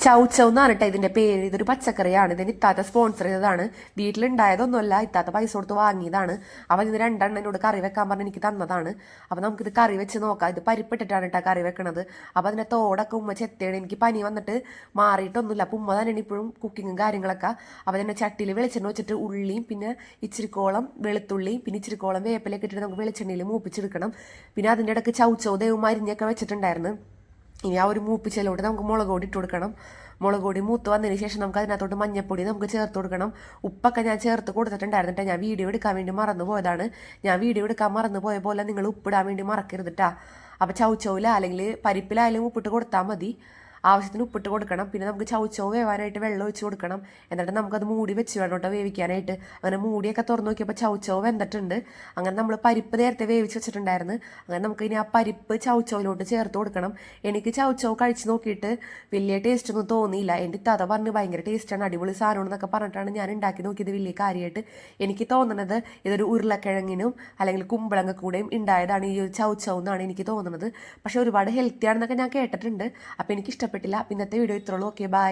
ചൗച്ചൗ എന്നാണ് കേട്ടോ ഇതിന്റെ പേര്. ഇതൊരു പച്ചക്കറിയാണ്. ഇതിന് ഇത്താത്ത സ്പോൺസർ ചെയ്തതാണ്. വീട്ടിലുണ്ടായതൊന്നുമല്ല, ഇത്താത്ത പൈസ കൊടുത്ത് വാങ്ങിയതാണ്. അവൻ ഇത് രണ്ടെണ്ണം എന്നോട് കറി വെക്കാൻ പറഞ്ഞ് എനിക്ക് തന്നതാണ്. അപ്പൊ നമുക്കിത് കറി വെച്ച് നോക്കാം. ഇത് പരിപ്പിട്ടിട്ടാണ് കേട്ടോ കറി വെക്കണത്. അപ്പൊ അതിന്റെ തോടൊക്കെ ഉമ്മ ചെത്തേണ്. എനിക്ക് പനി വന്നിട്ട് മാറിയിട്ടൊന്നുമില്ല. അപ്പൊ ഉമ്മ തന്നെയാണ് ഇപ്പോഴും കുക്കിങ്ങും കാര്യങ്ങളൊക്കെ. അപ്പൊ തന്നെ ചട്ടിയിൽ വെളിച്ചെണ്ണ വെച്ചിട്ട് ഉള്ളിയും പിന്നെ ഇച്ചിരിക്കോളം വെളുത്തുള്ളിയും പിന്നെ ഇച്ചിരിക്കോളം വേപ്പിലൊക്കെ ഇട്ടിട്ട് നമുക്ക് വെളിച്ചെണ്ണയിൽ മൂപ്പിച്ചെടുക്കണം. പിന്നെ അതിൻ്റെ ഇടയ്ക്ക് ചൗച്ചൗ ദേവും മരിഞ്ഞൊക്കെ വെച്ചിട്ടുണ്ടായിരുന്നു. ഇനി ആ ഒരു മൂപ്പിച്ചലോട്ട് നമുക്ക് മുളക് പൊടി ഇട്ട് കൊടുക്കണം. മുളക് പൊടി മൂത്ത് വന്നതിന് ശേഷം നമുക്ക് അതിനകത്തോട്ട് മഞ്ഞപ്പൊടി നമുക്ക് ചേർത്ത് കൊടുക്കണം. ഉപ്പൊക്കെ ഞാൻ ചേർത്ത് കൊടുത്തിട്ടുണ്ടായിരുന്നിട്ട് ഞാൻ വീഡിയോ എടുക്കാൻ വേണ്ടി മറന്നു പോയതാണ്. ഞാൻ വീഡിയോ എടുക്കാൻ മറന്നു പോയ പോലെ നിങ്ങൾ ഉപ്പിടാൻ വേണ്ടി മറക്കരുതിട്ടാ. അപ്പോൾ ചൗച്ചൗല അല്ലെങ്കിൽ പരിപ്പിലായാലും ഉപ്പിട്ട് കൊടുത്താൽ മതി. ആവശ്യത്തിന് ഉപ്പിട്ട് കൊടുക്കണം. പിന്നെ നമുക്ക് ചൗച്ചൗ വേവാനായിട്ട് വെള്ളം ഒഴിച്ച് കൊടുക്കണം. എന്നിട്ട് നമുക്കത് മൂടി വെച്ച് വേണം കേട്ടോ വേവിക്കാനായിട്ട്. അങ്ങനെ മൂടിയൊക്കെ തുറന്ന് നോക്കിയപ്പോൾ ചൗച്ചൗ വെന്തിട്ടുണ്ട്. അങ്ങനെ നമ്മൾ പരിപ്പ് നേരത്തെ വേവിച്ച് വെച്ചിട്ടുണ്ടായിരുന്നു. അങ്ങനെ നമുക്ക് ഇനി ആ പരിപ്പ് ചൗച്ചൗലോട്ട് ചേർത്ത് കൊടുക്കണം. എനിക്ക് ചൗച്ചൗ കഴിച്ച് നോക്കിയിട്ട് വലിയ ടേസ്റ്റ് ഒന്നും തോന്നിയില്ല. എൻ്റെ ഇത്താത്ത പറഞ്ഞ് ഭയങ്കര ടേസ്റ്റാണ്, അടിപൊളി സാധനമാണെന്നൊക്കെ പറഞ്ഞിട്ടാണ് ഞാൻ ഉണ്ടാക്കി നോക്കിയത്. വലിയ കാര്യമായിട്ട് എനിക്ക് തോന്നുന്നത് ഇതൊരു ഉരുളക്കിഴങ്ങിനും അല്ലെങ്കിൽ കുമ്പളങ്ങ കൂടെയും ഉണ്ടായതാണ് ഈ ഒരു ചൗച്ചൗ എന്നാണ് എനിക്ക് തോന്നുന്നത്. പക്ഷെ ഒരുപാട് ഹെൽത്തി ആണെന്നൊക്കെ ഞാൻ കേട്ടിട്ടുണ്ട്. അപ്പോൾ എനിക്ക് ഇഷ്ടപ്പെട്ടില്ല. ഇന്നത്തെ വീഡിയോ ഇത്രയുള്ളൂ. Okay, by.